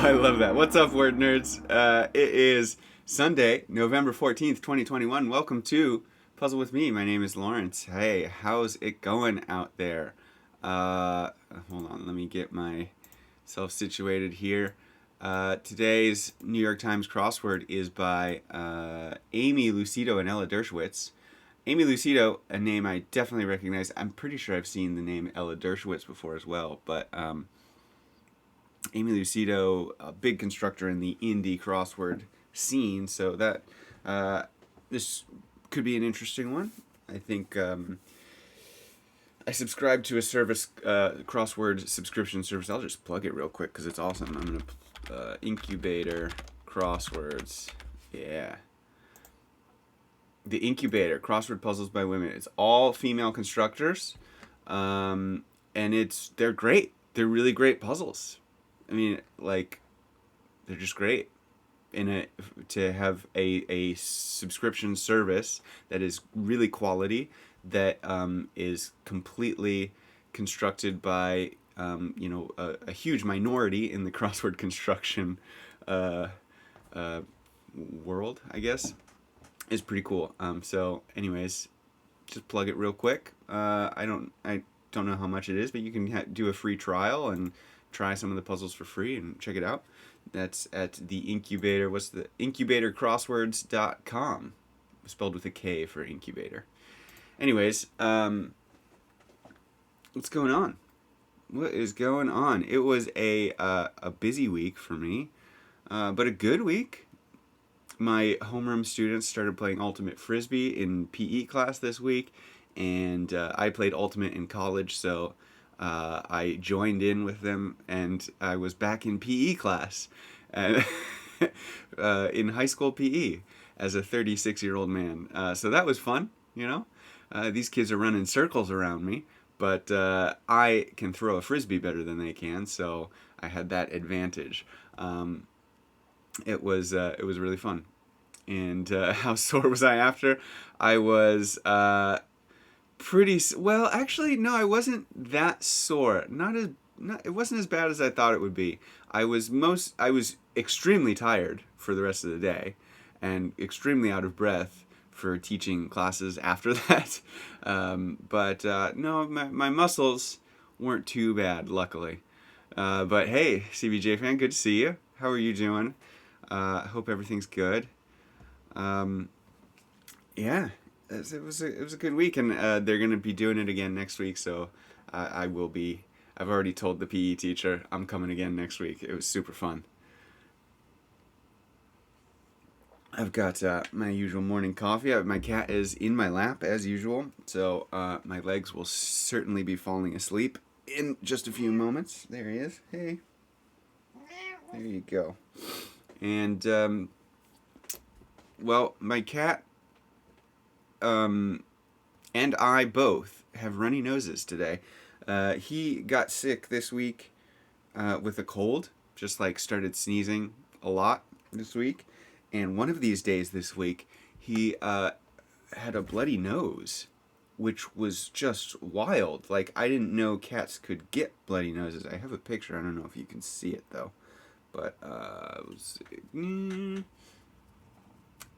I love that. What's up, word nerds? It is Sunday, November 14th, 2021. Welcome to Puzzle with Me. My name is Lawrence. Hey, how's it going out there? Uh, Hold on, let me get myself situated here. Today's New York Times crossword is by Amy Lucido and Ella Dershowitz. Amy Lucido, a name I definitely recognize. I'm pretty sure I've seen the name Ella Dershowitz before as well, but Amy Lucido, a big constructor in the indie crossword scene, so that this could be an interesting one. I think I subscribe to a service, crossword subscription service. I'll just plug it real quick because it's awesome. I'm gonna Incubator Crosswords, yeah. The Incubator Crossword Puzzles by Women. It's all female constructors, and they're great. They're really great puzzles. I mean, like, they're just great. To have a subscription service that is really quality, that is completely constructed by a huge minority in the crossword construction world, I guess, is pretty cool. So, anyways, just plug it real quick. I don't know how much it is, but you can do a free trial and try some of the puzzles for free and check it out. That's at the Incubator. What's the incubatorcrosswords.com, spelled with a K for incubator. Anyways, what's going on? What is going on? It was a busy week for me, but a good week. My homeroom students started playing Ultimate Frisbee in PE class this week, and I played Ultimate in college, so I joined in with them, and I was back in PE class, and in high school PE as a 36-year-old man. So that was fun, you know. These kids are running circles around me, but I can throw a frisbee better than they can, so I had that advantage. It was really fun. And how sore was I after? I was well. Actually, no, I wasn't that sore. It wasn't as bad as I thought it would be. I was extremely tired for the rest of the day, and extremely out of breath for teaching classes after that. But no, my muscles weren't too bad, luckily. But hey, CBJ fan, good to see you. How are you doing? Hope everything's good. Yeah, it was a good week, and they're gonna be doing it again next week. So I will be. I've already told the PE teacher I'm coming again next week. It was super fun. I've got my usual morning coffee. My cat is in my lap as usual, so my legs will certainly be falling asleep in just a few moments. There he is. Hey, there you go. And well, my cat and I both have runny noses today. He got sick this week with a cold, just like started sneezing a lot this week. And one of these days this week, he had a bloody nose, which was just wild. Like, I didn't know cats could get bloody noses. I have a picture. I don't know if you can see it, though. But,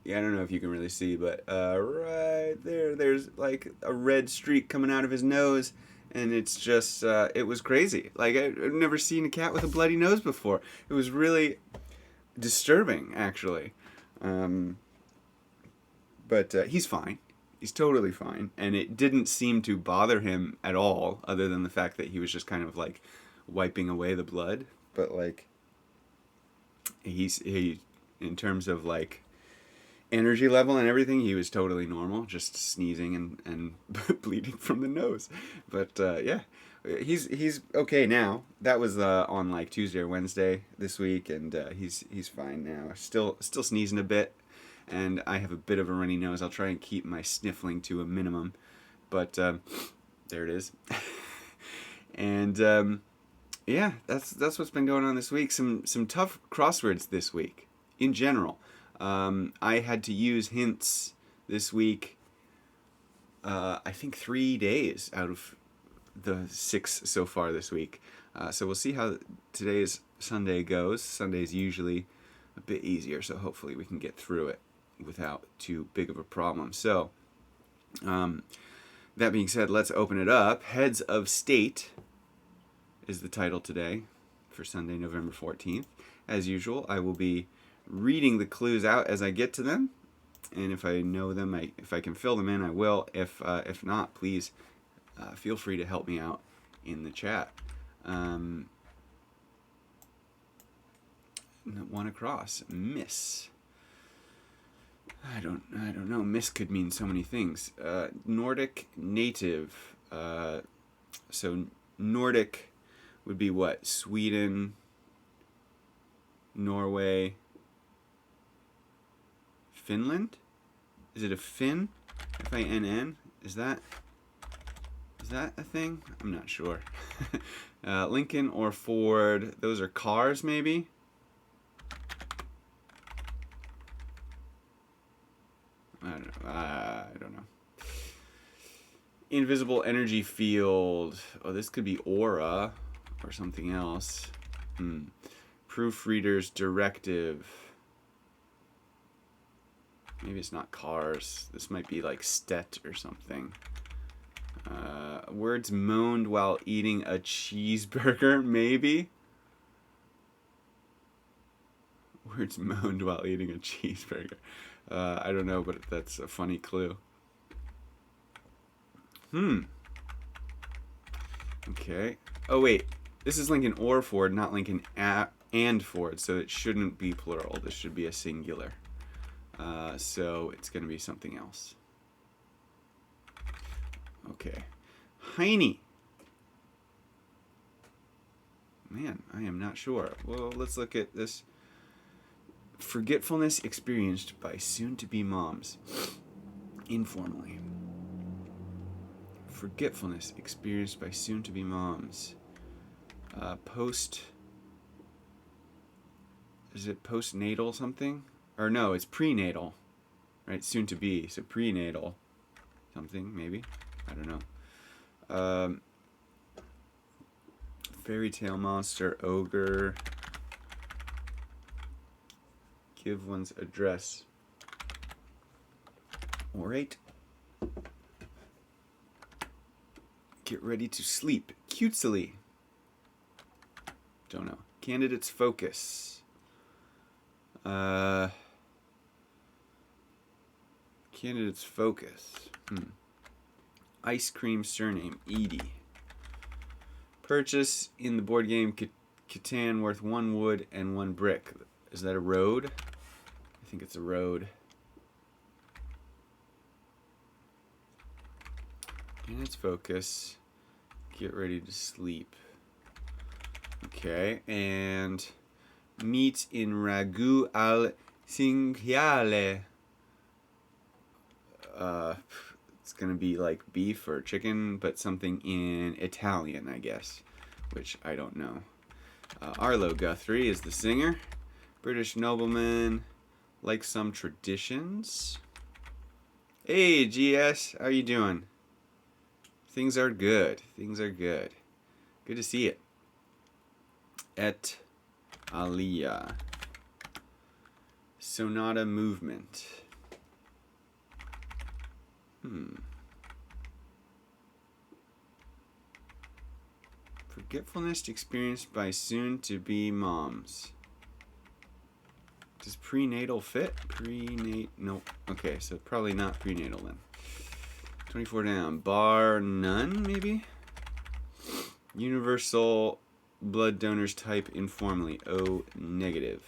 yeah, I don't know if you can really see, but right there's like a red streak coming out of his nose, and it's just, it was crazy. Like, I've never seen a cat with a bloody nose before. It was really disturbing, actually. But he's fine. He's totally fine, and it didn't seem to bother him at all, other than the fact that he was just kind of like wiping away the blood. But like, he in terms of like energy level and everything, he was totally normal, just sneezing and bleeding from the nose. But yeah, he's okay now. That was on like Tuesday or Wednesday this week, and he's fine now. Still sneezing a bit, and I have a bit of a runny nose. I'll try and keep my sniffling to a minimum, but there it is. And yeah, that's what's been going on this week. Some tough crosswords this week in general. I had to use hints this week. I think 3 days out of the 6 so far this week. So we'll see how today's Sunday goes. Sunday's usually a bit easier, so hopefully we can get through it without too big of a problem. So, that being said, let's open it up. Heads of State is the title today for Sunday, November 14th. As usual, I will be reading the clues out as I get to them, and if I know them, if I can fill them in, I will. If not, please feel free to help me out in the chat. One across. Miss. I don't know. Miss could mean so many things. Nordic native. So Nordic would be what? Sweden, Norway, Finland? Is it a Finn? Finn? Is that a thing? I'm not sure. Lincoln or Ford. Those are cars, maybe? I don't know. Invisible energy field. Oh, this could be aura or something else. Proofreader's directive. Maybe it's not cars. This might be like stet or something. Words moaned while eating a cheeseburger, maybe? Words moaned while eating a cheeseburger. I don't know, but that's a funny clue. Okay. Oh, wait. This is Lincoln or Ford, not Lincoln and Ford, so it shouldn't be plural. This should be a singular. So it's going to be something else. Okay. Heine. Man, I am not sure. Well, let's look at this. Forgetfulness experienced by soon-to-be moms. Informally. Forgetfulness experienced by soon-to-be moms. Is it postnatal something? Or no, it's prenatal. Right, soon-to-be. So prenatal something, maybe? I don't know. Fairy tale monster, ogre. Give one's address. Alright. Get ready to sleep. Cutesily. Don't know. Candidate's focus. Candidate's focus. Ice cream surname. Edie. Purchase in the board game Catan worth 1 wood and 1 brick. Is that a road? I think it's a road. And its focus. Get ready to sleep. Okay, and meat in ragu al cinghiale. It's gonna be like beef or chicken, but something in Italian, I guess, which I don't know. Arlo Guthrie is the singer. British nobleman, like some traditions. Hey, GS, how you doing? Things are good. Things are good. Good to see it. Et alia. Sonata movement. Forgetfulness experienced by soon-to-be moms. Does prenatal fit? Nope. Okay, so probably not prenatal then. 24 down. Bar none, maybe? Universal blood donors type informally. O negative.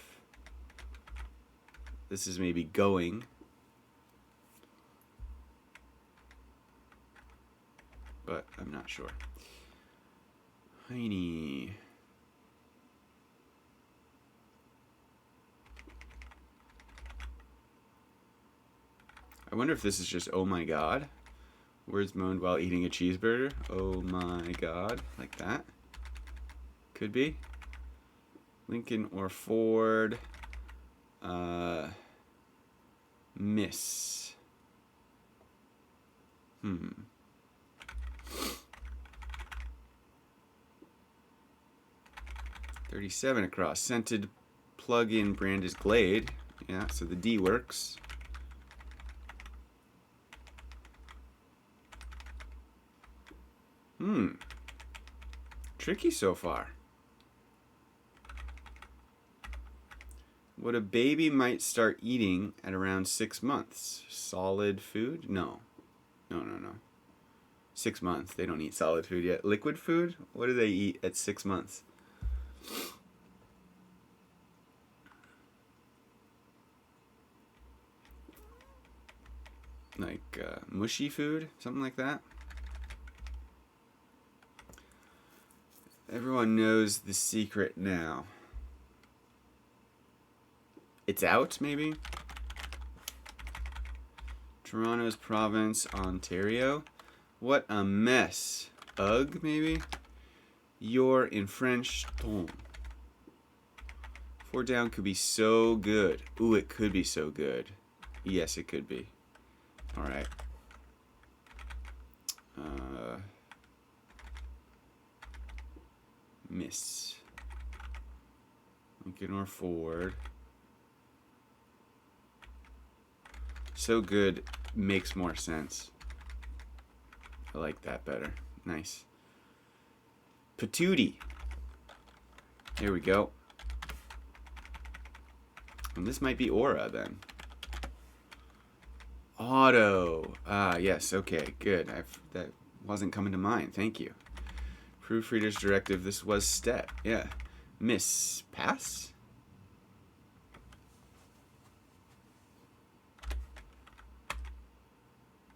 This is maybe going. But I'm not sure. Heine. I wonder if this is just oh my god. Words moaned while eating a cheeseburger. Oh my god. Like that. Could be. Lincoln or Ford. Miss. 37 across. Scented plug-in brand is Glade. Yeah, so the D works. Tricky so far. What a baby might start eating at around 6 months. Solid food? No. No. 6 months. They don't eat solid food yet. Liquid food? What do they eat at 6 months? Like mushy food? Something like that? Everyone knows the secret now. It's out, maybe? Toronto's province, Ontario. What a mess. Ugh, maybe? You're in French ton. 4 down could be so good. Ooh, it could be so good. Yes, it could be. Alright. Miss. Lincoln or forward. So good makes more sense. I like that better. Nice. Patootie. Here we go. And this might be Aura then. Auto. Ah, yes. Okay, good. That wasn't coming to mind. Thank you. Proofreader's directive. This was Stet. Yeah. Miss. Pass?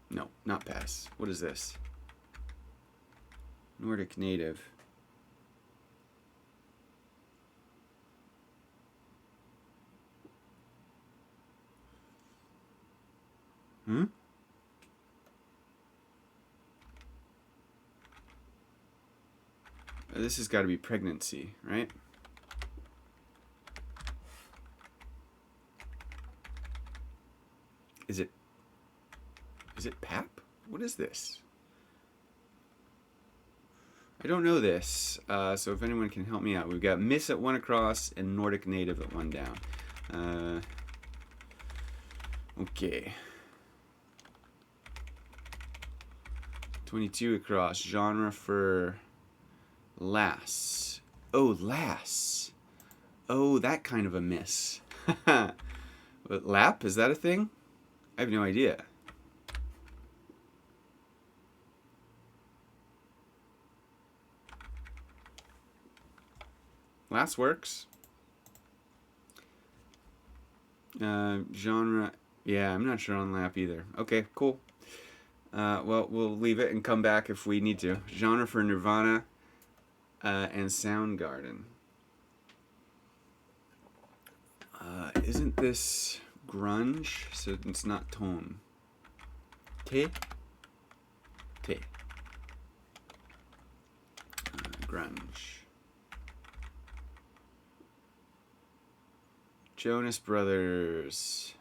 No, not pass. What is this? Nordic native. This has got to be pregnancy, right? Is it pap? What is this? I don't know this, so if anyone can help me out. We've got Miss at 1 across and Nordic native at 1 down. Okay. 22 across. Genre for lass. Oh, lass. Oh, that kind of a miss. But lap, is that a thing? I have no idea. Lass works. Genre, yeah, I'm not sure on lap either. Okay, cool. Well, we'll leave it and come back if we need to. Genre for Nirvana and Soundgarden. Isn't this grunge? So it's not tone. Te? Grunge. Jonas Brothers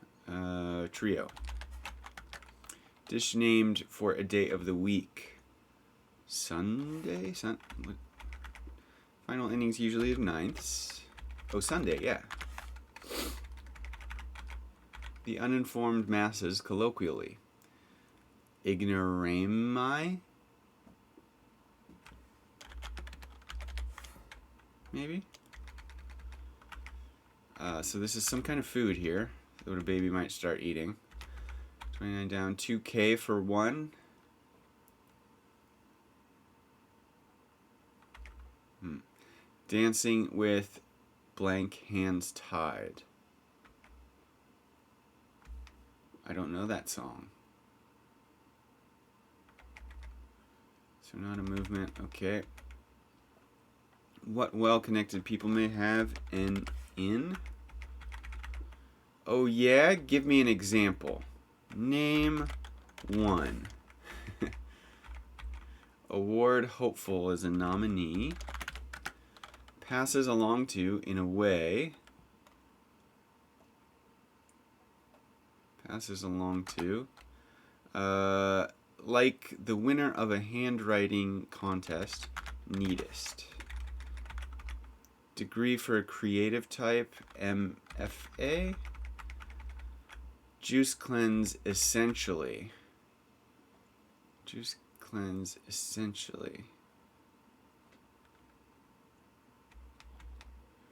trio. Dish named for a day of the week. Sunday? Final innings usually of ninths. Oh, Sunday, yeah. The uninformed masses colloquially. Ignorami? Maybe? So this is some kind of food here that a baby might start eating. 29 down, 2K for 1. Dancing with blank hands tied. I don't know that song. So not a movement, okay. What well-connected people may have an in? Oh yeah? Give me an example. Name one. Award hopeful is a nominee. Passes along to, in a way. Passes along to. Like the winner of a handwriting contest. Neatest. Degree for a creative type, MFA. Juice cleanse essentially. Juice cleanse essentially.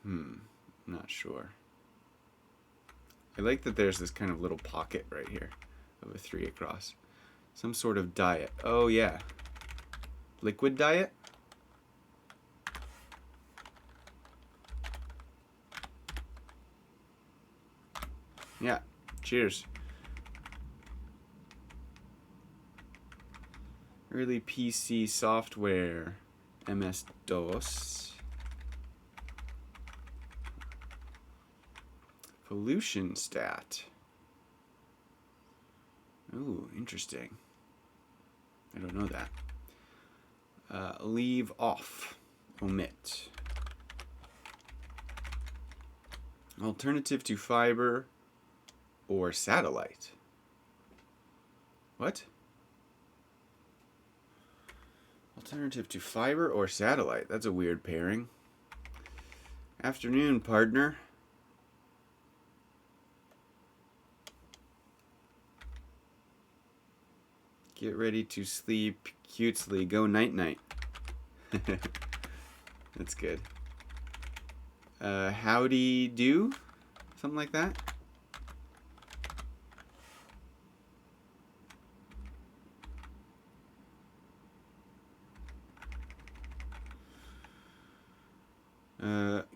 Not sure. I like that there's this kind of little pocket right here of a 3 across. Some sort of diet. Oh yeah. Liquid diet? Yeah. Cheers. Early PC software. MS-DOS. Pollution stat. Ooh, interesting. I don't know that. Leave off. Omit. Alternative to fiber or satellite. What? Alternative to fiber or satellite. That's a weird pairing. Afternoon, partner. Get ready to sleep cutely. Go night-night. That's good. Howdy do? Something like that?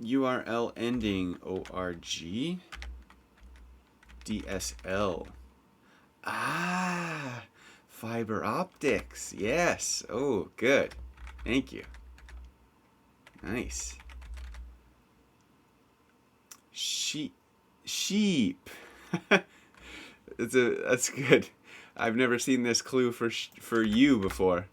URL ending ORG. DSL. Ah, fiber optics. Yes. Oh, good. Thank you. Nice. Sheep. That's good. I've never seen this clue for you before.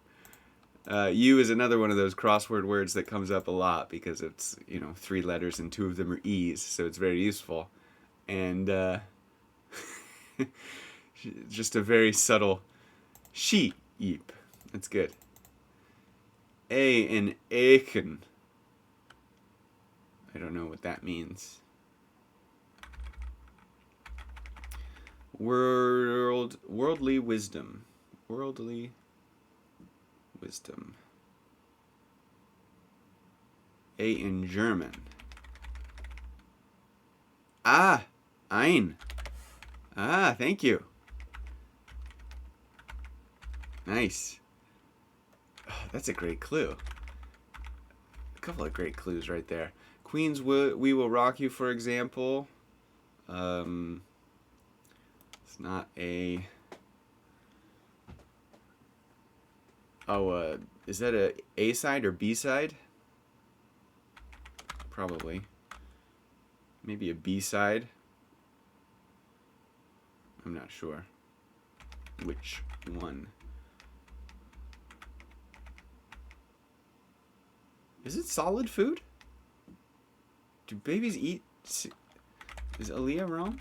U is another one of those crossword words that comes up a lot because it's, 3 letters and 2 of them are E's, so it's very useful. And just a very subtle sheep. That's good. A in Aiken. I don't know what that means. Worldly wisdom. Worldly wisdom. A in German. Ah, ein. Ah, thank you. Nice. Oh, that's a great clue. A couple of great clues right there. Queen's We Will Rock You, for example. It's not a... Oh, is that a A side or B side? Probably. Maybe a B side. I'm not sure which one. Is it solid food? Do babies eat? Is Aaliyah wrong?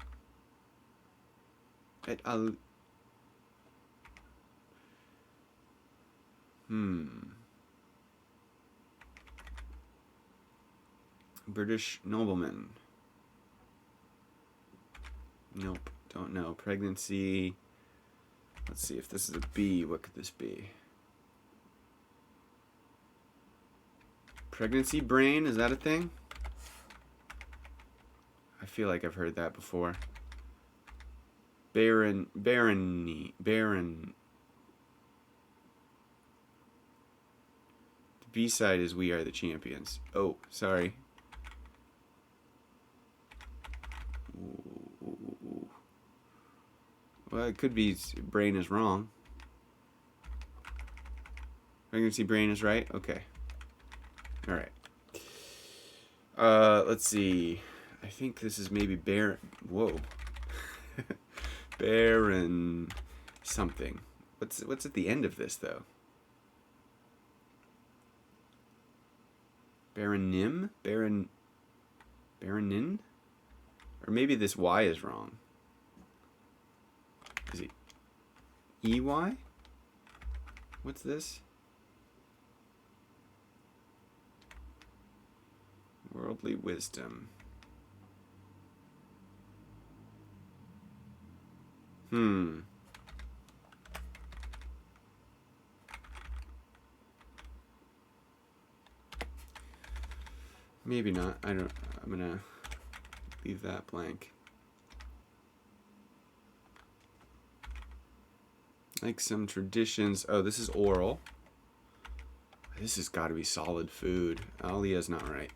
British nobleman. Nope, don't know. Pregnancy. Let's see if this is a B. What could this be? Pregnancy brain, is that a thing? I feel like I've heard that before. Baron. The B side is We Are the Champions. Oh, sorry. Ooh. Well, it could be brain is wrong. Pregnancy brain is right? Okay. Alright. Let's see. I think this is maybe Baron. Whoa. Baron something. What's at the end of this though? Baronym? Baronin? Or maybe this Y is wrong. Is it EY? What's this? Worldly wisdom. Maybe not. I'm gonna leave that blank. Like some traditions. Oh, this is oral. This has got to be solid food. Alia's not right.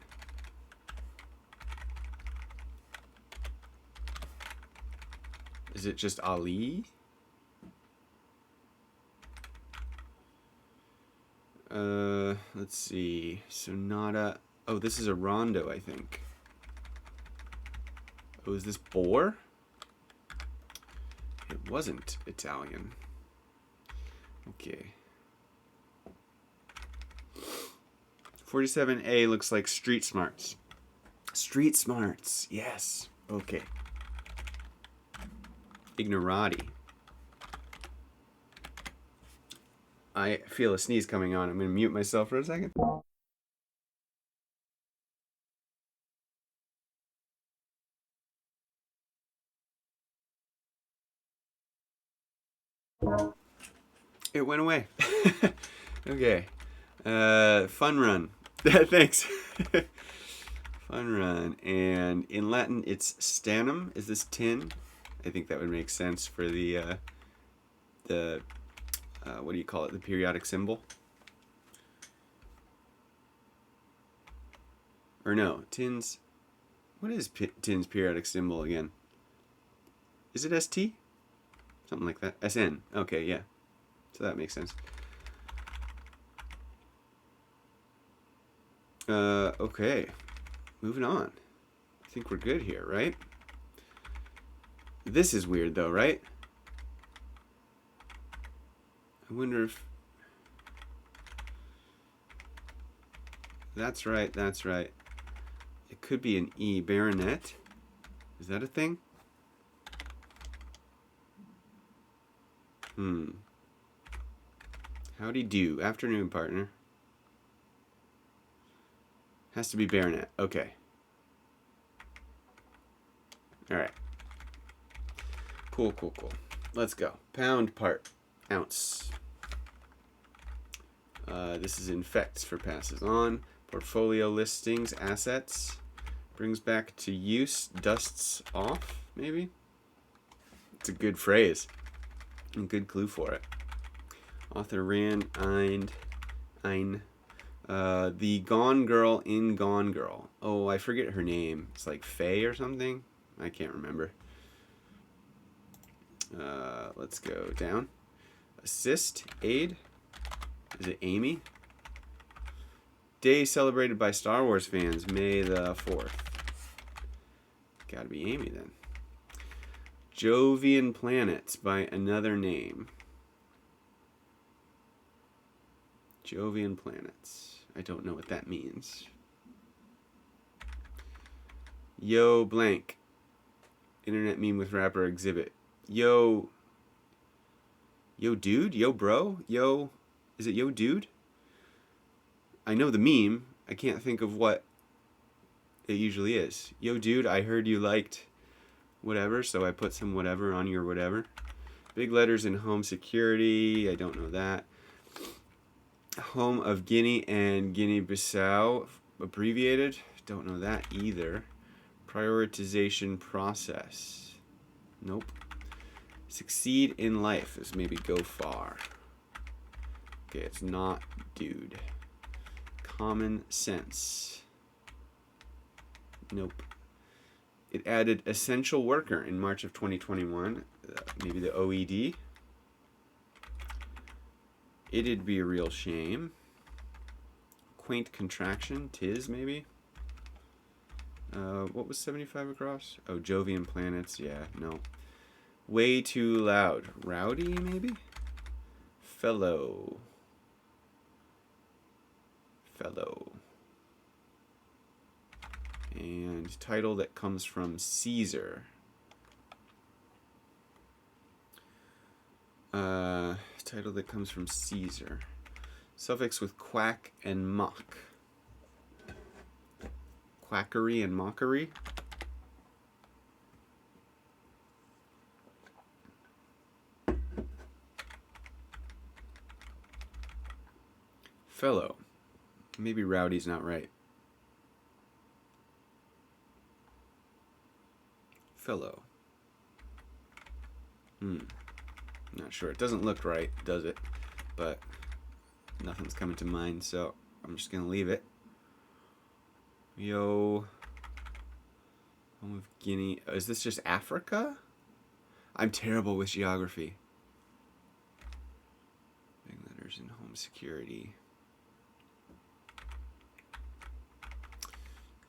Is it just Ali? Let's see. Sonata. Oh, this is a rondo, I think. Oh, is this Boer? It wasn't Italian. Okay. 47A looks like street smarts. Street smarts, yes. Okay. Ignorati. I feel a sneeze coming on. I'm going to mute myself for a second. It went away. Okay. Fun run. Thanks. Fun run. And in Latin, it's stannum. Is this tin? I think that would make sense for the what do you call it? The periodic symbol? Or no, tin's... What is tin's periodic symbol again? Is it ST? Something like that. SN. Okay, yeah. So that makes sense. Okay. Moving on. I think we're good here, right? This is weird though, right? I wonder if... That's right, that's right. It could be an E. Baronet? Is that a thing? Howdy do. Afternoon, partner. Has to be baronet. Okay. Alright. Cool, cool, cool. Let's go. Pound, part, ounce. This is infects for passes on. Portfolio listings, assets. Brings back to use, dusts off, maybe? It's a good phrase. And good clue for it. Author Rand Ein. The Gone Girl in Gone Girl. Oh, I forget her name. It's like Faye or something. I can't remember. Let's go down. Assist, aid. Is it Amy? Day celebrated by Star Wars fans, May the 4th. Gotta be Amy then. Jovian Planets by another name. Jovian Planets. I don't know what that means. Yo blank. Internet meme with rapper exhibit. Yo dude? Yo bro? Yo... Is it yo dude? I know the meme. I can't think of what it usually is. Yo dude, I heard you liked whatever, so I put some whatever on your whatever. Big letters in home security. I don't know that. Home of Guinea and Guinea-Bissau, abbreviated. Don't know that either. Prioritization process. Nope. Succeed in life is maybe go far. Okay, it's not dude. Common sense. Nope. It added essential worker in March of 2021. Maybe the OED. It'd be a real shame. Quaint contraction. Tis, maybe. What was 75 across? Oh, Jovian Planets. Yeah, no. Way too loud. Rowdy, maybe? Fellow. And title that comes from Caesar. Title that comes from Caesar. Suffix with quack and mock. quackery and mockery. Fellow. Maybe rowdy's not right. Fellow. Not sure. It doesn't look right, does it? But nothing's coming to mind, so I'm just going to leave it. Yo. Home of Guinea. Is this just Africa? I'm terrible with geography. Big letters in home security.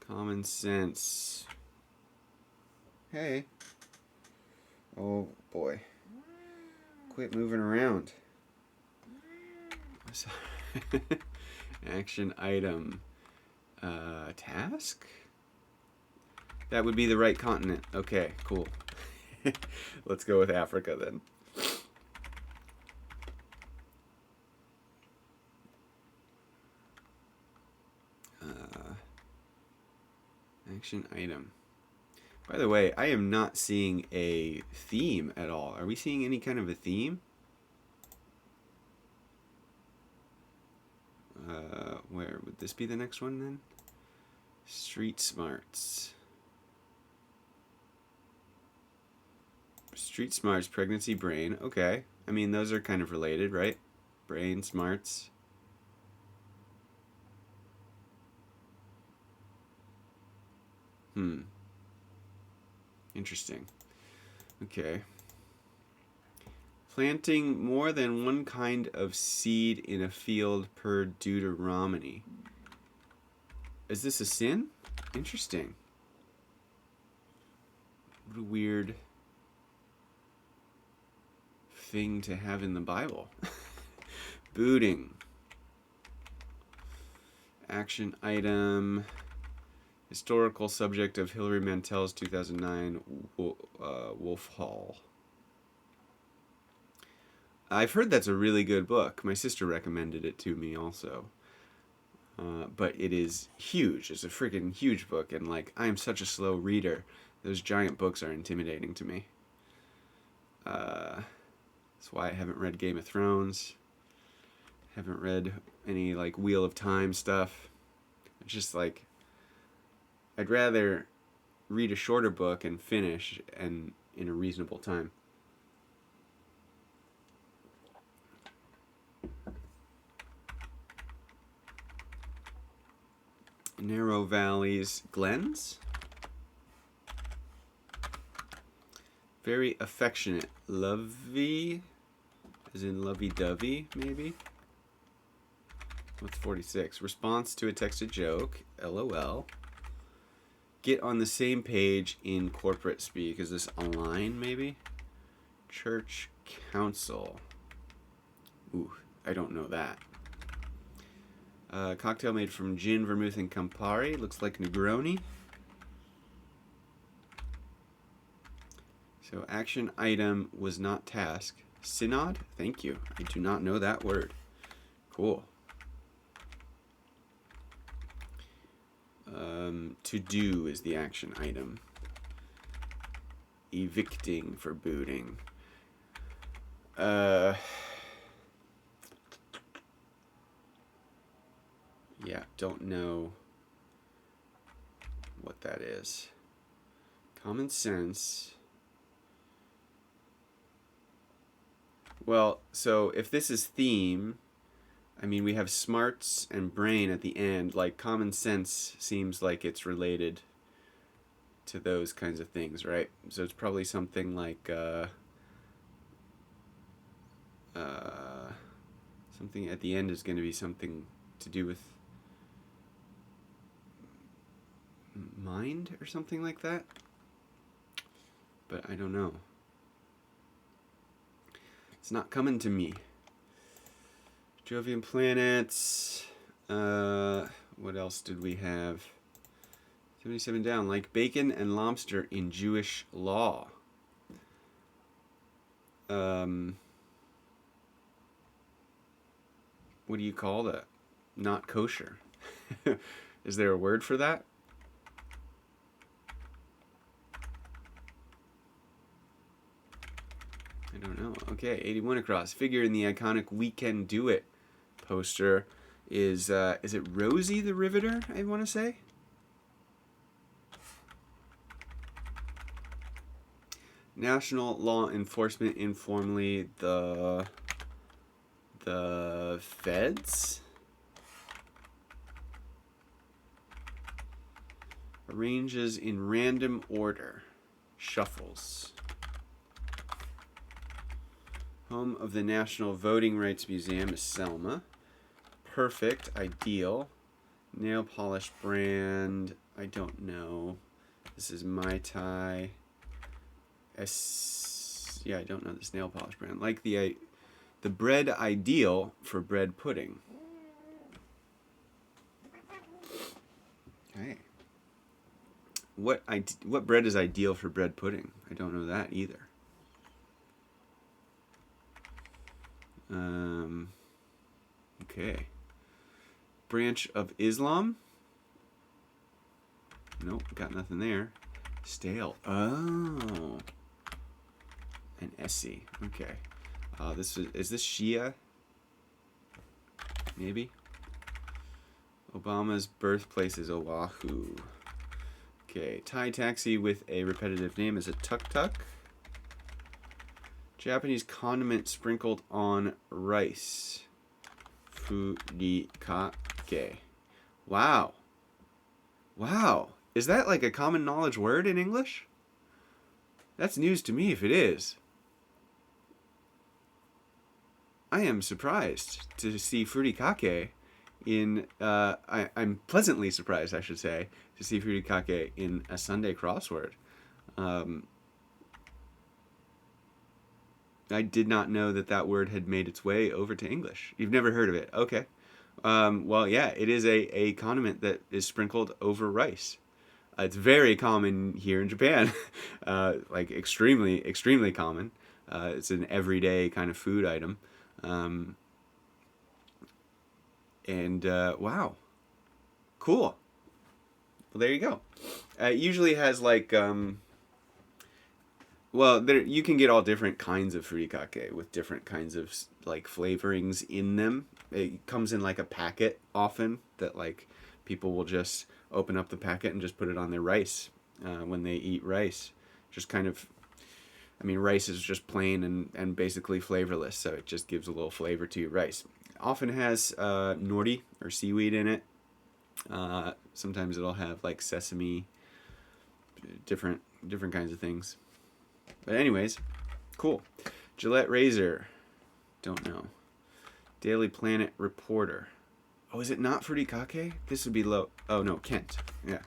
Common sense. Hey. Oh boy. Quit moving around. Action item. Task? That would be the right continent. Okay, cool. Let's go with Africa then. Action item. By the way, I am not seeing a theme at all. Are we seeing any kind of a theme? Where would this be the next one then? Street smarts. Street smarts, pregnancy, brain. Okay. I mean, those are kind of related, right? Brain, smarts. Interesting. Okay. Planting more than one kind of seed in a field per Deuteronomy. Is this a sin? Interesting. What a weird thing to have in the Bible. Booting. Action item. Historical subject of Hilary Mantel's 2009 Wolf Hall. I've heard that's a really good book. My sister recommended it to me also. But it is huge. It's a freaking huge book. And like, I am such a slow reader. Those giant books are intimidating to me. That's why I haven't read Game of Thrones. Haven't read any like Wheel of Time stuff. It's just like, I'd rather read a shorter book and finish and in a reasonable time. Narrow valleys, glens. Very affectionate, lovey, as in lovey-dovey, maybe. What's 46? Response to a texted joke, LOL. Get on the same page in corporate speak. Is this online, maybe? Church council. Ooh, I don't know that. Cocktail made from gin, vermouth, and Campari. Looks like Negroni. So action item was not task. Synod? Thank you. I do not know that word. Cool. To do is the action item. Evicting for booting. Yeah, don't know what that is. Common sense. Well, so if this is theme, I mean, we have smarts and brain at the end. Like, common sense seems like it's related to those kinds of things, right? So it's probably something like something at the end is going to be something to do with mind or something like that. But I don't know. It's not coming to me. Jovian planets. What else did we have? 77 down. Like bacon and lobster in Jewish law. What do you call that? Not kosher. Is there a word for that? Wow. Okay. 81 across. Figure in the iconic "We Can Do It" poster is it Rosie the Riveter? I want to say. National law enforcement, informally the feds, arranges in random order, shuffles. Home of the National Voting Rights Museum is Selma. Perfect, ideal. Nail polish brand, I don't know. This is Mai Tai. Yeah, I don't know this nail polish brand. Like the bread ideal for bread pudding. Okay. What bread is ideal for bread pudding? I don't know that either. Okay. Branch of Islam? Nope, got nothing there. Stale. Oh. An Essie. Okay. Is this Shia? Maybe. Obama's birthplace is Oahu. Okay. Thai taxi with a repetitive name is a tuk-tuk. Japanese condiment sprinkled on rice. Furikake. Wow. Wow. Is that like a common knowledge word in English? That's news to me if it is. I am surprised to see furikake in, I'm pleasantly surprised, I should say, to see furikake in a Sunday crossword. I did not know that word had made its way over to English. You've never heard of it? Okay. Well, yeah, it is a condiment that is sprinkled over rice. It's very common here in Japan, like extremely, extremely common. It's an everyday kind of food item. Wow, cool. Well, there you go. It usually has like, you can get all different kinds of furikake with different kinds of like flavorings in them. It comes in like a packet often that like people will just open up the packet and just put it on their rice when they eat rice. Just kind of, I mean, rice is just plain and basically flavorless, so it just gives a little flavor to your rice. It often has nori or seaweed in it. Sometimes it'll have like sesame, different kinds of things. But anyways, cool. Gillette razor, don't know. Daily Planet reporter. Oh, is it not furikake? This would be oh no, Kent. Yeah,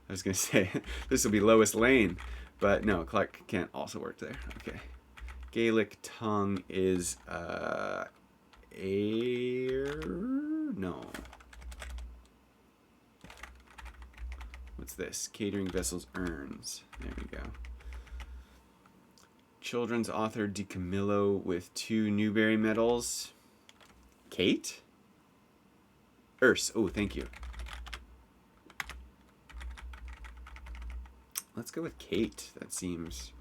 I was gonna say this will be Lois Lane. But no, Clark Kent also worked there. Okay. Gaelic tongue is no. What's this? Catering vessels urns. There we go. Children's author DiCamillo with 2 Newbery medals. Kate? Urs. Oh, thank you. Let's go with Kate. That seems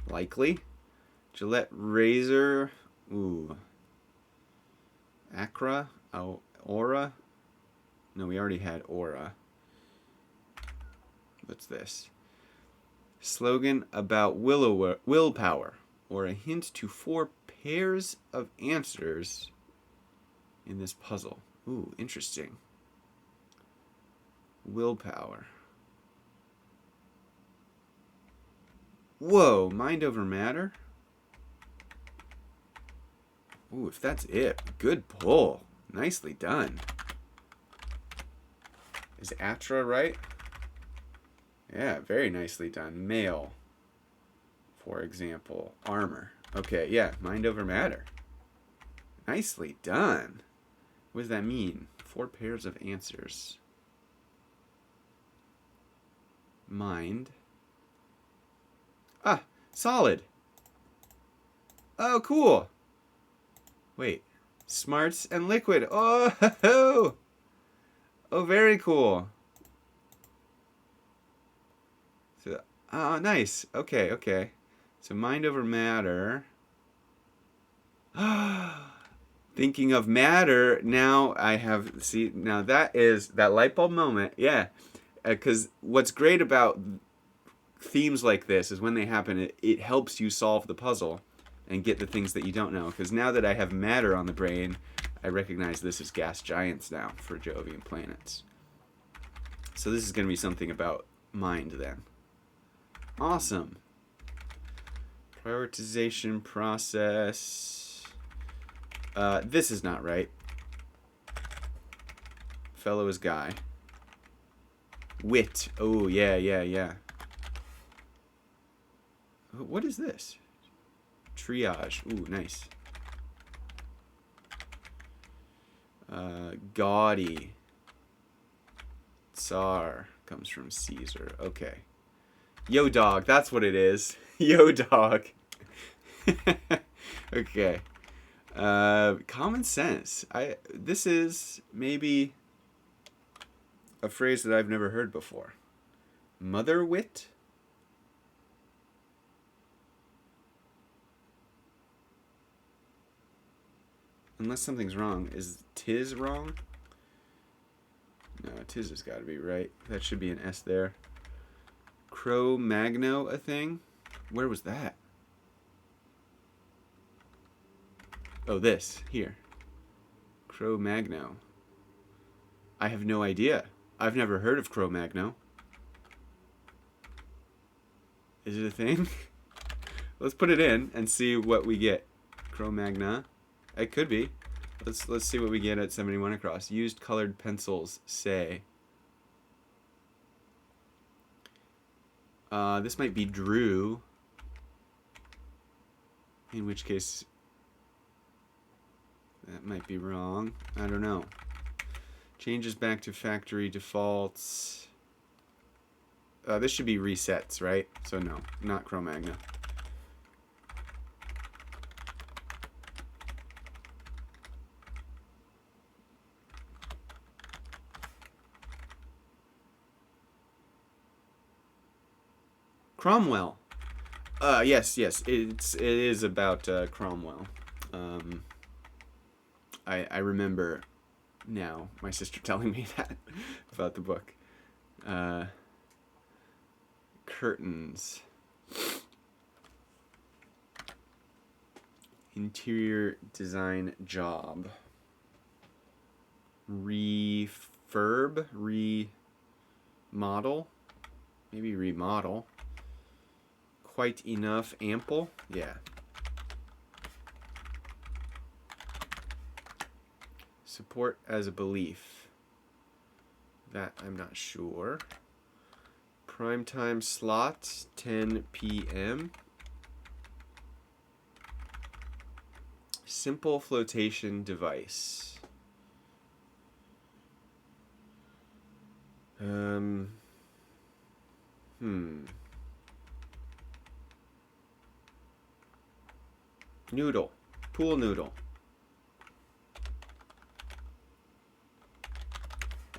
likely. Gillette razor. Ooh. Accra. Oh, Aura. No, we already had Aura. What's this? Slogan about willpower, or a hint to 4 pairs of answers in this puzzle. Ooh, interesting. Willpower. Whoa, mind over matter? Ooh, if that's it, good pull. Nicely done. Is Atra right? Yeah, very nicely done. Male, for example. Armor. Okay, yeah, mind over matter. Nicely done. What does that mean? 4 pairs of answers. Mind. Ah, solid. Oh, cool. Wait. Smarts and liquid. Oh, oh, very cool. So, oh, nice. Okay. So mind over matter. Thinking of matter, now I have, see, now that is that light bulb moment, yeah. Because what's great about themes like this is when they happen, it helps you solve the puzzle and get the things that you don't know. Because now that I have matter on the brain, I recognize this as gas giants now for Jovian planets. So this is going to be something about mind then. Awesome. Prioritization process. This is not right. Fellow is guy. Wit. Oh, yeah, yeah, yeah. What is this? Triage. Ooh, nice. Gaudy. Tsar comes from Caesar. Okay. Yo dog, that's what it is. Yo dog. Okay. Common sense. This is maybe a phrase that I've never heard before. Mother wit? Unless something's wrong. Is tis wrong? No, tis has got to be right. That should be an S there. Cro-Magno, a thing? Where was that? Oh, this. Here. Cro-Magno. I have no idea. I've never heard of Cro-Magno. Is it a thing? Let's put it in and see what we get. Cro-Magna. It could be. Let's see what we get at 71 across. Used colored pencils say. This might be Drew. In which case, that might be wrong. I don't know. Changes back to factory defaults. This should be resets, right? So no, not Cro-Magna. Cromwell. Yes, it is about Cromwell. I remember now my sister telling me that about the book. Curtains. Interior design job. Refurb? Remodel? Maybe remodel. Quite enough. Ample? Yeah. Support as a belief. That I'm not sure. Prime time slot, 10 p.m. Simple flotation device. Noodle. Pool noodle.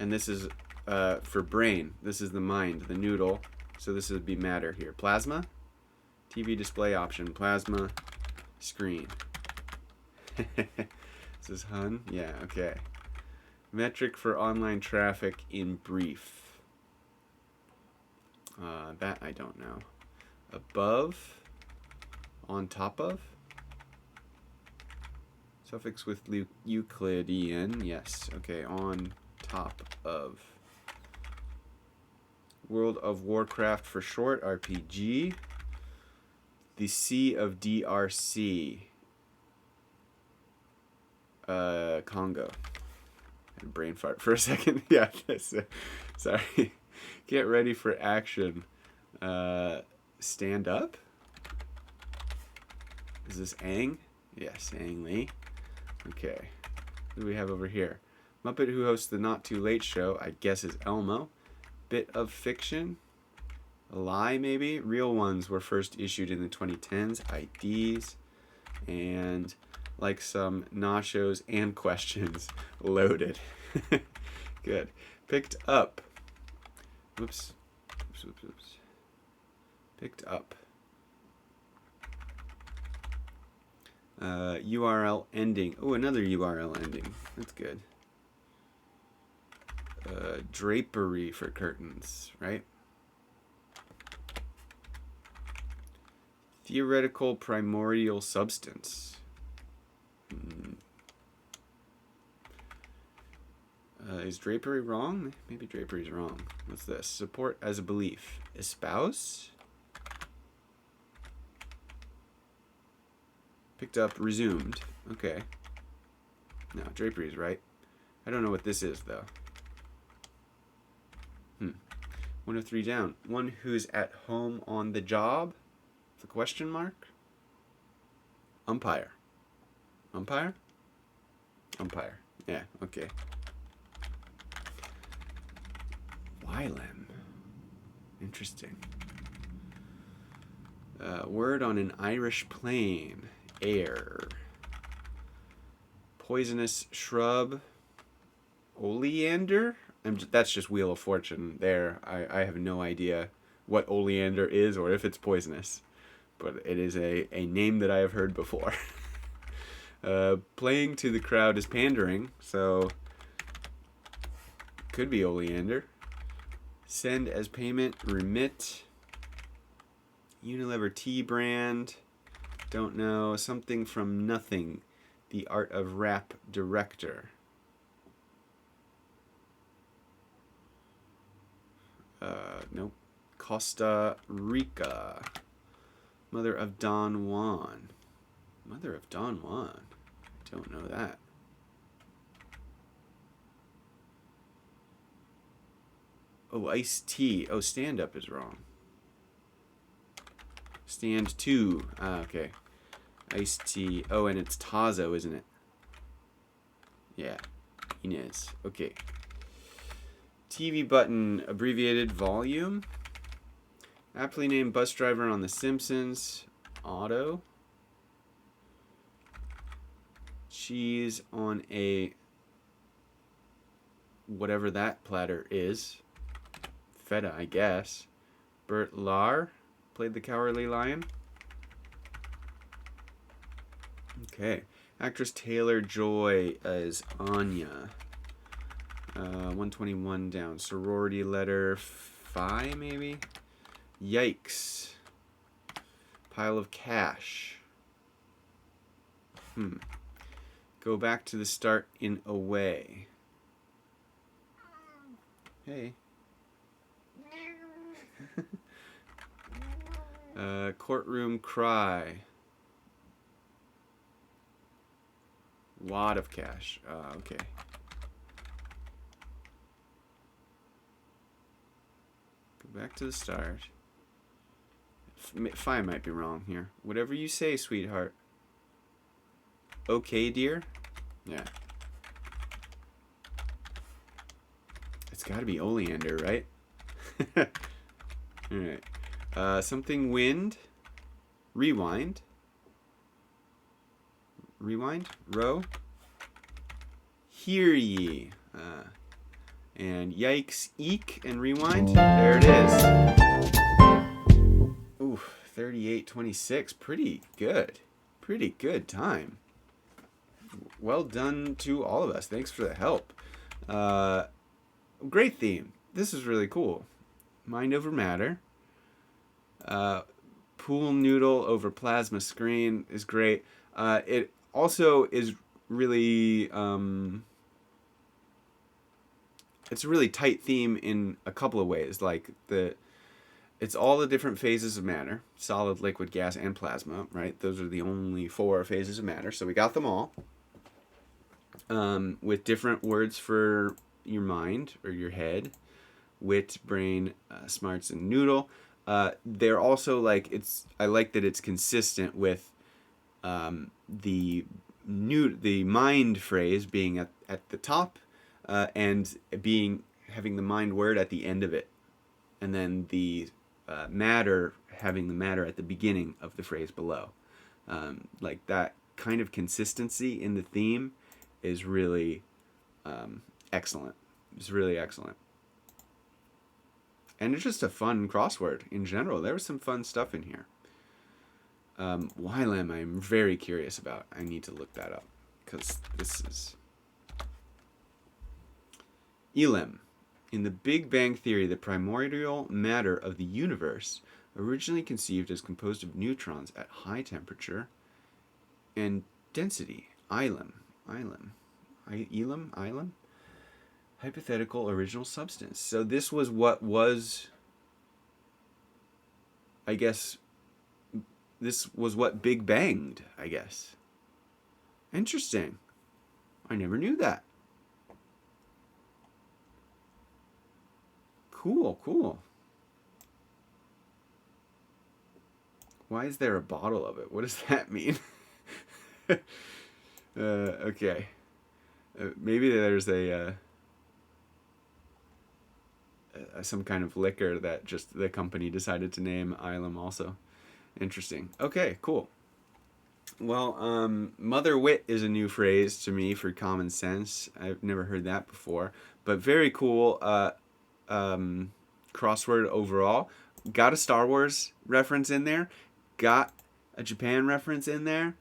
And this is for brain. This is the mind, the noodle. So this would be matter here. Plasma. TV display option. Plasma. Screen. This is HUN? Yeah, okay. Metric for online traffic in brief. That I don't know. Above. On top of. Suffix with Euclidean. Yes, okay. On top of. World of Warcraft for short, RPG. The Sea of DRC. Congo. I had a brain fart for a second. Yeah, sorry. Get ready for action. Stand up? Is this Aang? Yes, Aang Lee. Okay. What do we have over here? Muppet who hosts the Not Too Late Show, I guess is Elmo. Bit of fiction. A lie, maybe? Real ones were first issued in the 2010s. IDs. And like some nachos and questions. Loaded. Good. Picked up. Oops. Picked up. URL ending. Oh, another URL ending. That's good. Drapery for curtains, right? Theoretical primordial substance. Is drapery wrong? Maybe drapery's wrong. What's this? Support as a belief. Espouse? Picked up, resumed. Okay. No, drapery's right. I don't know what this is, though. 1 of 3 down. One who's at home on the job? The question mark? Umpire. Umpire? Umpire. Yeah, okay. Wylam. Interesting. Word on an Irish plain. Air. Poisonous shrub. Oleander? That's just Wheel of Fortune there. I have no idea what oleander is or if it's poisonous. But it is a name that I have heard before. Playing to the crowd is pandering, so could be oleander. Send as payment, remit. Unilever tea brand. Don't know. Something from nothing. The Art of Rap director. Nope. Costa Rica. Mother of Don Juan. Mother of Don Juan. I don't know that. Oh, iced tea. Oh, stand up is wrong. Stand 2. Ah, okay. Iced tea. Oh, and it's Tazo, isn't it? Yeah. Inez. Okay. TV button, abbreviated volume. Aptly named bus driver on The Simpsons. Otto. Cheese on a whatever that platter is. Feta, I guess. Bert Lahr played the Cowardly Lion. Okay. Actress Taylor Joy as Anya. 121 down. Sorority letter. Phi, maybe? Yikes. Pile of cash. Go back to the start in a way. Hey. Courtroom cry. Wad of cash. Okay. Go back to the start. Phi might be wrong here. Whatever you say, sweetheart. Okay, dear? Yeah. It's gotta be oleander, right? Alright. Something wind. Rewind. Rewind. Row. Hear ye. And yikes, eek, and rewind. There it is. Ooh, 38:26. Pretty good. Pretty good time. Well done to all of us. Thanks for the help. Great theme. This is really cool. Mind over matter. Pool noodle over plasma screen is great. It also is really... it's a really tight theme in a couple of ways. Like it's all the different phases of matter: solid, liquid, gas, and plasma. Right? Those are the only 4 phases of matter. So we got them all. With different words for your mind or your head: wit, brain, smarts, and noodle. They're also like I like that it's consistent with the mind phrase being at the top. And having the mind word at the end of it, and then the matter having the matter at the beginning of the phrase below. Like that kind of consistency in the theme is really excellent. It's really excellent. And it's just a fun crossword in general. There was some fun stuff in here. Ylem, I'm very curious about. I need to look that up because this is Elim. In the Big Bang Theory, the primordial matter of the universe, originally conceived as composed of neutrons at high temperature and density. Elim. Hypothetical original substance. So this was what was, I guess, this was what Big Banged, I guess. Interesting. I never knew that. Cool. Why is there a bottle of it? What does that mean? Okay. Maybe there's some kind of liquor that just the company decided to name Ilum also. Interesting. Okay, cool. Well, mother wit is a new phrase to me for common sense. I've never heard that before, but very cool. Crossword overall. Got a Star Wars reference in there. Got a Japan reference in there.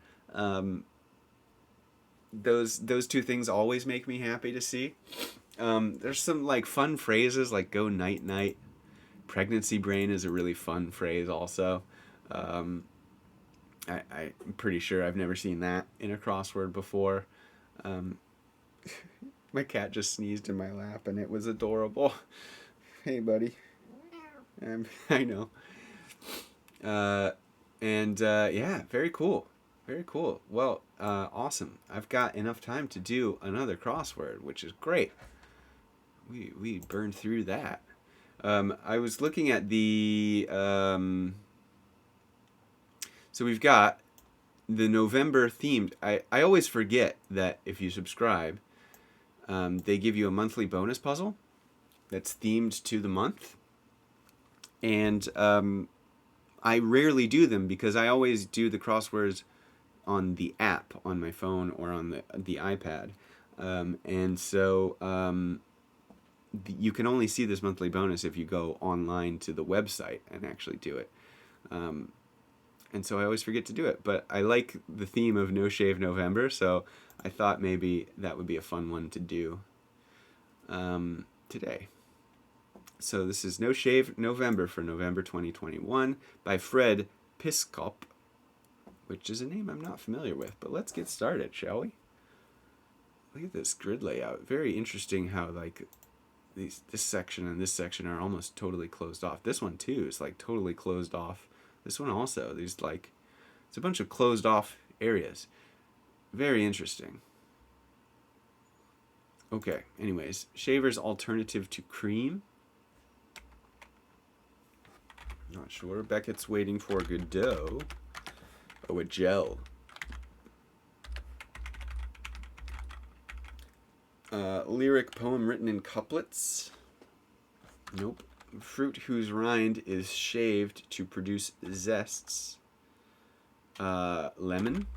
Those two things always make me happy to see. There's some like fun phrases like "go night night." Pregnancy brain is a really fun phrase also. I'm pretty sure I've never seen that in a crossword before. My cat just sneezed in my lap and it was adorable. Hey, buddy. I know. Yeah, very cool. Very cool. Well, awesome. I've got enough time to do another crossword, which is great. We burned through that. I was looking at the... so we've got the November themed... I always forget that if you subscribe, they give you a monthly bonus puzzle that's themed to the month. And I rarely do them because I always do the crosswords on the app on my phone or on the iPad. And so you can only see this monthly bonus if you go online to the website and actually do it. And so I always forget to do it. But I like the theme of No Shave November, so I thought maybe that would be a fun one to do today. So this is No Shave November for November 2021 by Fred Piskop, which is a name I'm not familiar with. But let's get started, shall we? Look at this grid layout. Very interesting how like this section and this section are almost totally closed off. This one too is like totally closed off. This one also. There's like it's a bunch of closed off areas. Very interesting. Okay. Anyways, shaver's alternative to cream. Not sure. Beckett's waiting for Godot. Oh, a gel. Lyric poem written in couplets. Nope. Fruit whose rind is shaved to produce zests. Lemon.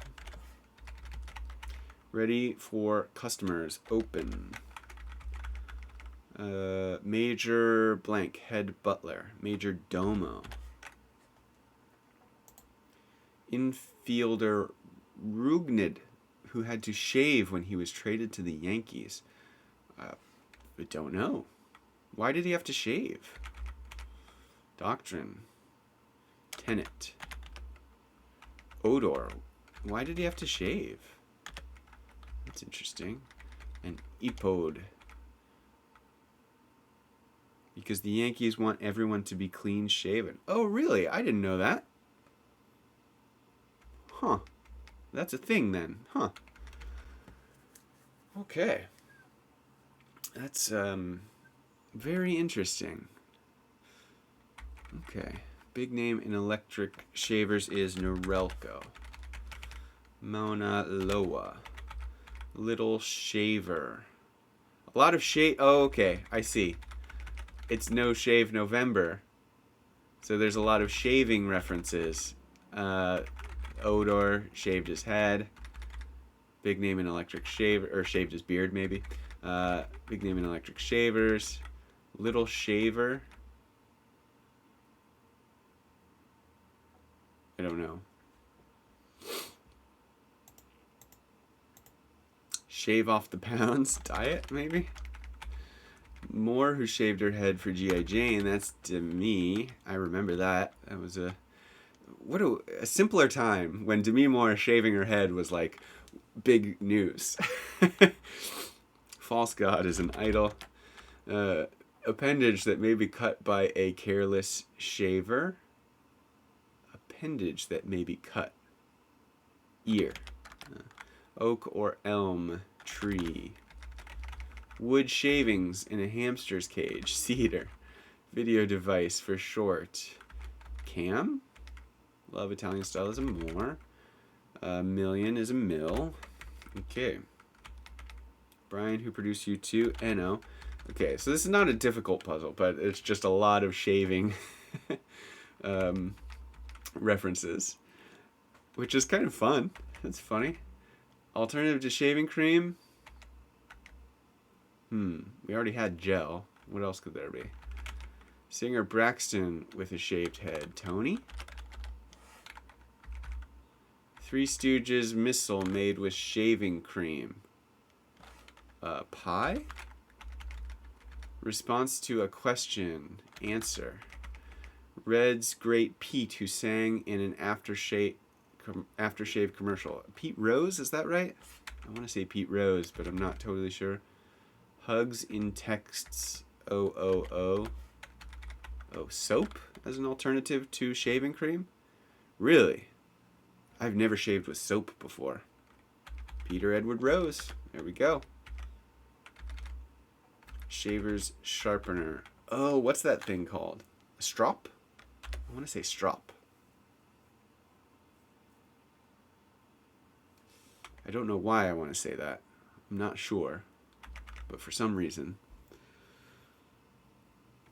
Ready for customers. Open. Major blank. Head butler. Major domo. Infielder Rugnid, who had to shave when he was traded to the Yankees. I don't know. Why did he have to shave? Doctrine. Tenet. Odor. Why did he have to shave? That's interesting. And Ipod. Because the Yankees want everyone to be clean shaven. Oh, really? I didn't know that. Huh. That's a thing then. Huh. Okay. That's very interesting. Okay. Big name in electric shavers is Norelco. Mauna Loa. Little shaver. A lot of shave. Oh, okay. I see. It's No Shave November. So there's a lot of shaving references. Odor shaved his head. Big name in electric shaver, or shaved his beard maybe. Big name in electric shavers. Little shaver. I don't know. Shave off the pounds diet, maybe? Moore, who shaved her head for G.I. Jane. That's Demi. I remember that. That was a simpler time when Demi Moore shaving her head was like big news. False god is an idol. Appendage that may be cut by a careless shaver. Appendage that may be cut. Ear. Oak or elm tree. Wood shavings in a hamster's cage. Cedar. Video device for short. Cam. Love Italian style is a more. A million is a mill. Okay. Brian, who produced U2. Eno. Okay, so this is not a difficult puzzle, but it's just a lot of shaving references, which is kind of fun. That's funny. Alternative to shaving cream. We already had gel. What else could there be? Singer Braxton with a shaved head. Tony? Three Stooges missile made with shaving cream. Pie? Response to a question. Answer. Red's Great Pete, who sang in an aftershave commercial. Pete Rose, is that right? I want to say Pete Rose, but I'm not totally sure. Hugs in texts. Oh, soap as an alternative to shaving cream? Really? I've never shaved with soap before. Peter Edward Rose. There we go. Shaver's sharpener. Oh, what's that thing called? A strop? I want to say strop. I don't know why I want to say that. I'm not sure. But for some reason.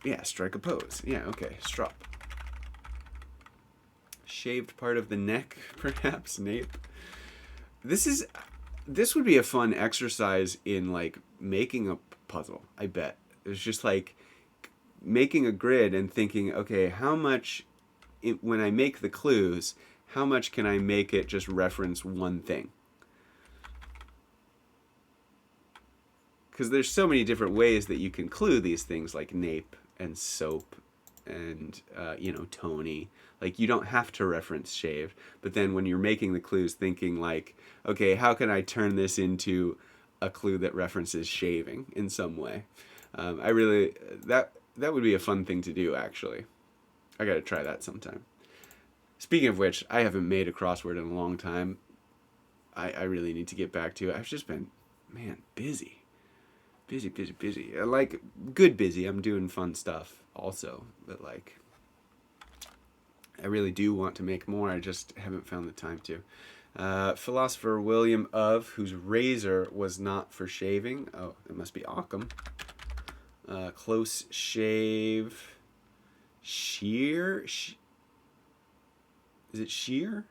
Yeah, strike a pose. Yeah, okay. Strop. Shaved part of the neck, perhaps. Nape. This would be a fun exercise in like making a puzzle, I bet. It's just like making a grid and thinking, okay, how much, when I make the clues, how much can I make it just reference one thing? Because there's so many different ways that you can clue these things, like nape and soap and, Tony. Like, you don't have to reference shaved. But then when you're making the clues, thinking like, okay, how can I turn this into a clue that references shaving in some way? That would be a fun thing to do, actually. I got to try that sometime. Speaking of which, I haven't made a crossword in a long time. I really need to get back to it. I've just been, busy. Busy. Like, good busy. I'm doing fun stuff also. But, like, I really do want to make more. I just haven't found the time to. Philosopher William of, whose razor was not for shaving. Oh, it must be Occam. Close shave. Shear? Is it shear?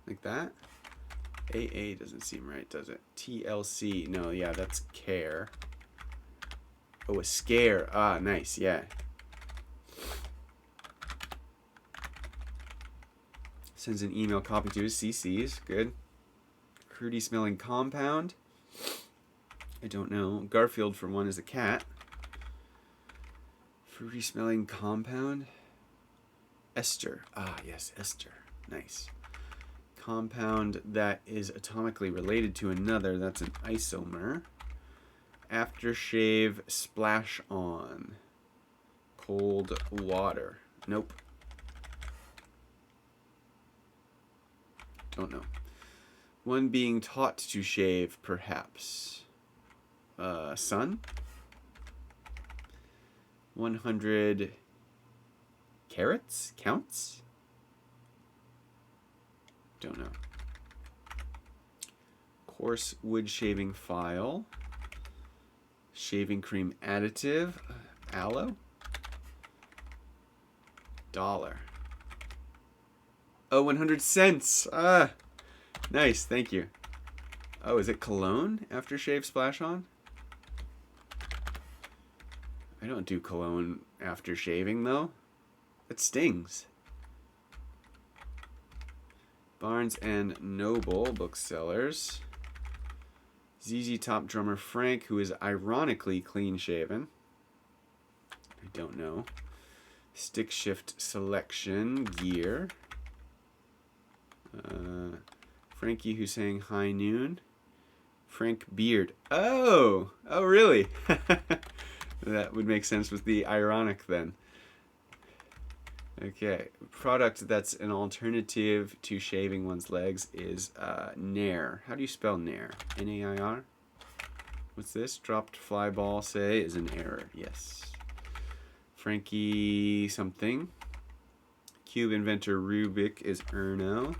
Like that? AA doesn't seem right, does it? TLC. No, yeah, that's care. Oh, a scare. Ah, nice, yeah. Sends an email copy to his CCs. Good. Fruity smelling compound. I don't know. Garfield, for one, is a cat. Fruity smelling compound. Ester. Ah, yes, ester. Nice. Compound that is atomically related to another. That's an isomer. Aftershave splash on. Cold water. Nope. Don't know. One being taught to shave, perhaps. Sun. 100 carats? Counts? Don't know. Coarse wood shaving file. Shaving cream additive. Aloe. Dollar. Oh, 100 cents. Ah, nice. Thank you. Oh, is it cologne? Aftershave splash on? I don't do cologne after shaving, though. It stings. Barnes and Noble booksellers. ZZ Top drummer Frank, who is ironically clean-shaven. I don't know. Stick shift selection gear. Frankie, who sang High Noon. Frank Beard. Oh, really? That would make sense with the ironic then. Okay, product that's an alternative to shaving one's legs is Nair. How do you spell Nair? N-A-I-R? What's this? Dropped fly ball, say, is an error. Yes. Frankie something. Cube inventor Rubik is Erno.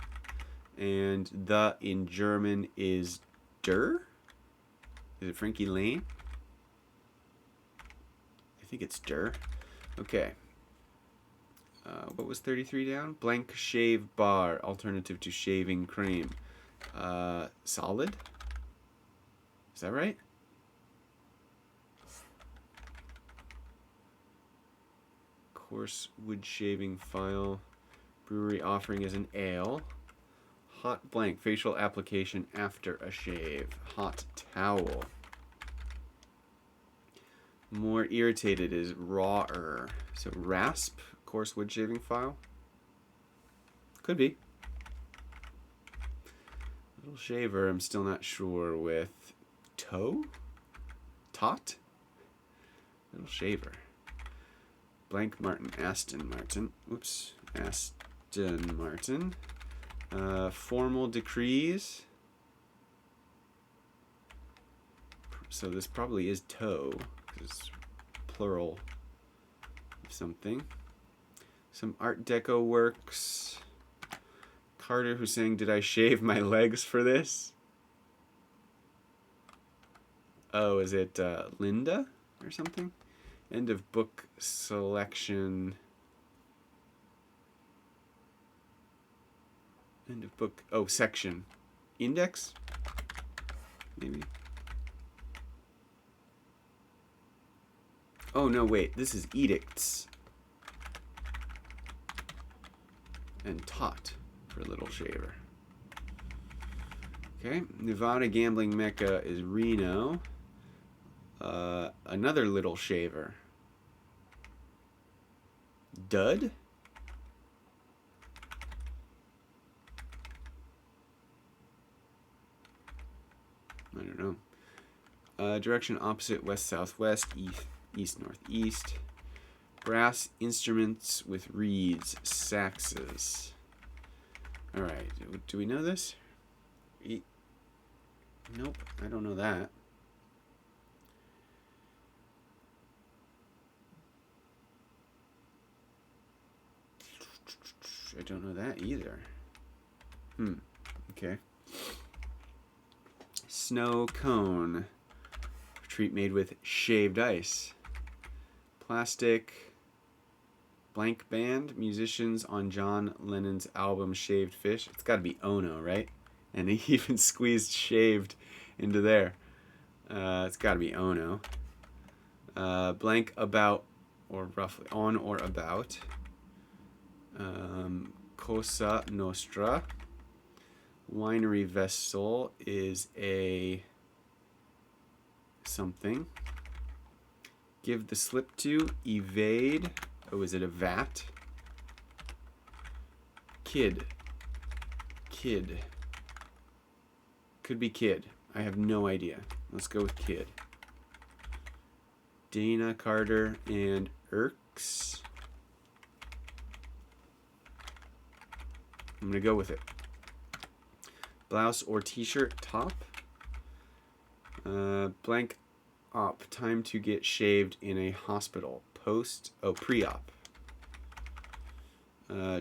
And the in German is Der? Is it Frankie Lane? I think it's Der. Okay. What was 33 down? Blank shave bar, alternative to shaving cream. Solid? Is that right? Coarse wood shaving file. Brewery offering as an ale. Hot blank, facial application after a shave. Hot towel. More irritated is rawer. So rasp, coarse wood shaving file. Could be. Little shaver, I'm still not sure with toe? Tot? Little shaver. Blank Martin, Aston Martin. Whoops. Aston Martin. Formal decrees. So this probably is toe, because it's plural of something. Some Art Deco works. Carter, who's saying, did I shave my legs for this? Oh, is it Linda or something? End of book selection. End of book. Oh, section. Index? Maybe. Oh, no, wait. This is edicts. And taught for Little Shaver. Okay. Nevada gambling mecca is Reno. Another Little Shaver. Dud? I don't know. Direction opposite, west southwest, east northeast. Brass instruments with reeds, saxes. All right, do we know this? Nope, I don't know that. I don't know that either. Okay. Snow cone. Treat made with shaved ice. Plastic. Blank band. Musicians on John Lennon's album Shaved Fish. It's got to be Ono, right? And he even squeezed shaved into there. It's got to be Ono. Blank about, or roughly on or about. Cosa Nostra. Winery vessel is a something. Give the slip to. Evade. Oh, is it a vat? Kid. Kid. Could be kid. I have no idea. Let's go with kid. Dana Carter and Irks. I'm going to go with it. Blouse or t-shirt top. Blank op. Time to get shaved in a hospital. Post. Oh, pre-op.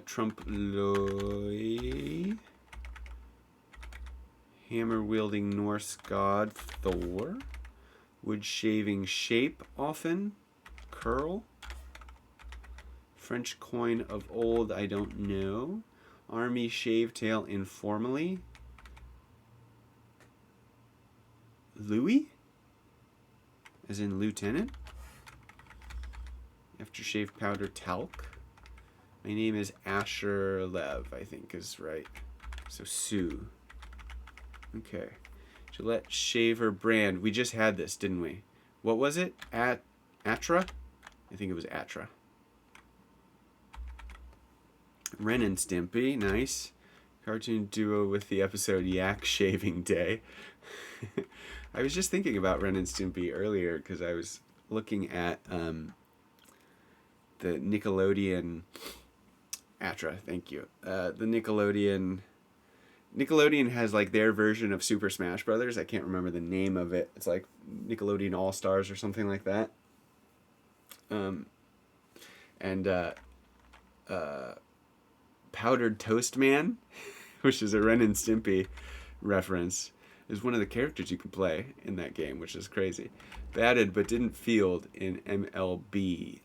Trump Loy. Hammer wielding Norse god Thor. Wood shaving shape often. Curl. French coin of old, I don't know. Army shave tail informally. Louis? As in lieutenant? Aftershave powder talc. My name is Asher Lev, I think is right. So Sue. Okay. Gillette shaver brand. We just had this, didn't we? What was it? Atra? I think it was Atra. Ren and Stimpy. Nice. Cartoon duo with the episode Yak Shaving Day. I was just thinking about Ren and Stimpy earlier because I was looking at the Nickelodeon... Atra, thank you. The Nickelodeon has like their version of Super Smash Brothers. I can't remember the name of it. It's like Nickelodeon All Stars or something like that. Powdered Toast Man, which is a Ren and Stimpy reference, is one of the characters you can play in that game, which is crazy. Batted but didn't field in MLB.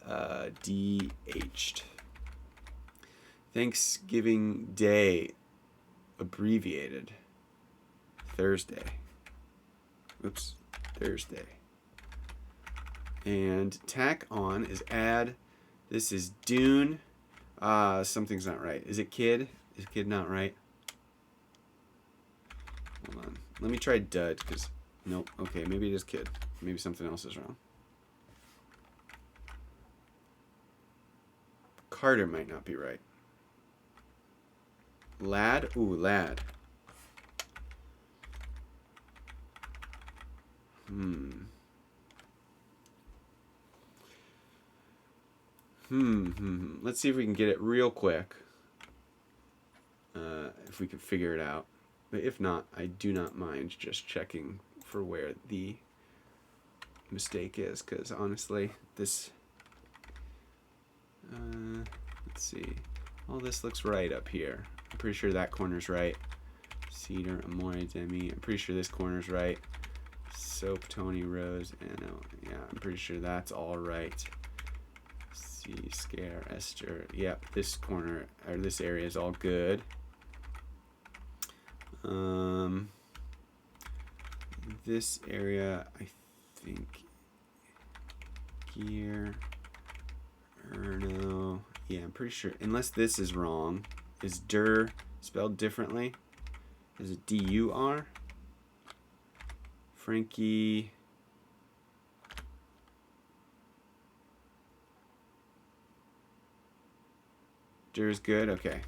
DH'd. Thanksgiving Day, abbreviated. Thursday. Oops, Thursday. And tack on is add. This is Dune. Something's not right. Is it kid? Is kid not right? Hold on. Let me try dud, because... Nope. Okay, maybe it is kid. Maybe something else is wrong. Carter might not be right. Lad? Ooh, lad. Let's see if we can get it real quick. If we can figure it out. But if not, I do not mind just checking for where the mistake is. Because honestly, this... let's see. All this looks right up here. I'm pretty sure that corner's right. Cedar, Amore, Demi. I'm pretty sure this corner's right. Soap, Tony, Rose, Anno. Yeah, I'm pretty sure that's all right. C, Scare, Esther. Yep, this corner, or this area is all good. This area, I think, gear, Erno. Yeah, I'm pretty sure, unless this is wrong. Is Dur spelled differently? Is it D-U-R? Frankie. Dur's good? Okay.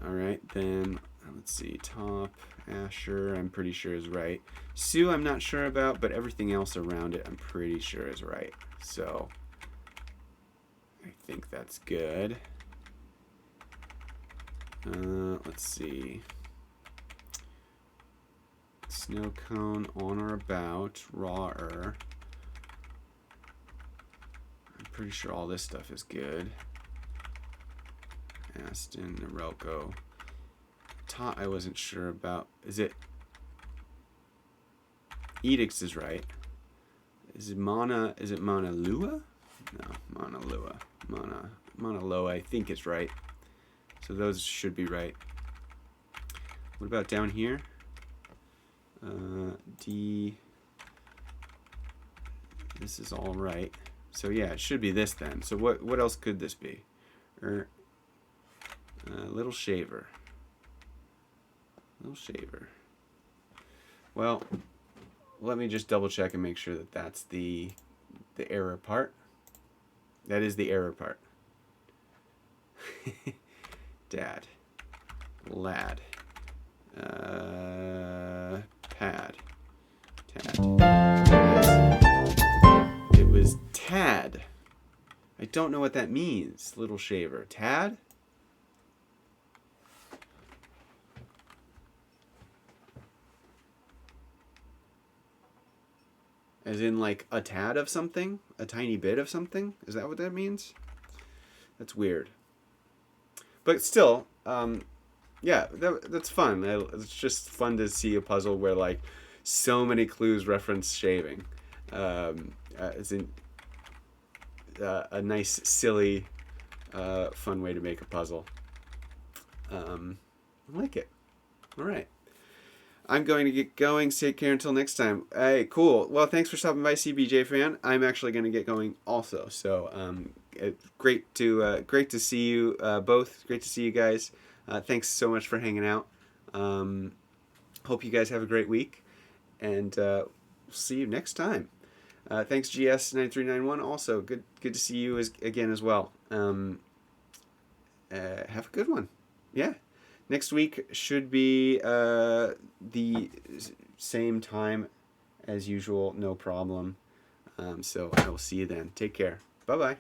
Alright, then let's see. Top, Asher, I'm pretty sure is right. Sue, I'm not sure about, but everything else around it, I'm pretty sure is right. So, I think that's good. Let's see. Snow cone on or about. Rawer. I'm pretty sure all this stuff is good. Aston, Norelco. Tot, I wasn't sure about. Is it? Edicts is right. Is it Mana? Is it Mauna Lua? No, Mauna Lua. Mauna Loa, I think is right. So those should be right. What about down here? D. This is all right. So yeah, it should be this then. So what else could this be? Little shaver. Little shaver. Well, let me just double check and make sure that that's the error part. That is the error part. Dad. Lad. Pad. Tad. It was Tad. I don't know what that means. Little shaver. Tad? As in like a tad of something? A tiny bit of something? Is that what that means? That's weird. But still, yeah, that's fun. It's just fun to see a puzzle where like so many clues reference shaving. It's a nice, silly, fun way to make a puzzle. I like it. All right. I'm going to get going. Take care until next time. Hey, cool. Well, thanks for stopping by, CBJ fan. I'm actually going to get going also. So, great to see you both. Great to see you guys. Thanks so much for hanging out. Hope you guys have a great week, and we'll see you next time. Thanks, GS9391. Also, good to see you again as well. Have a good one. Yeah. Next week should be the same time as usual, no problem. So I will see you then. Take care. Bye-bye.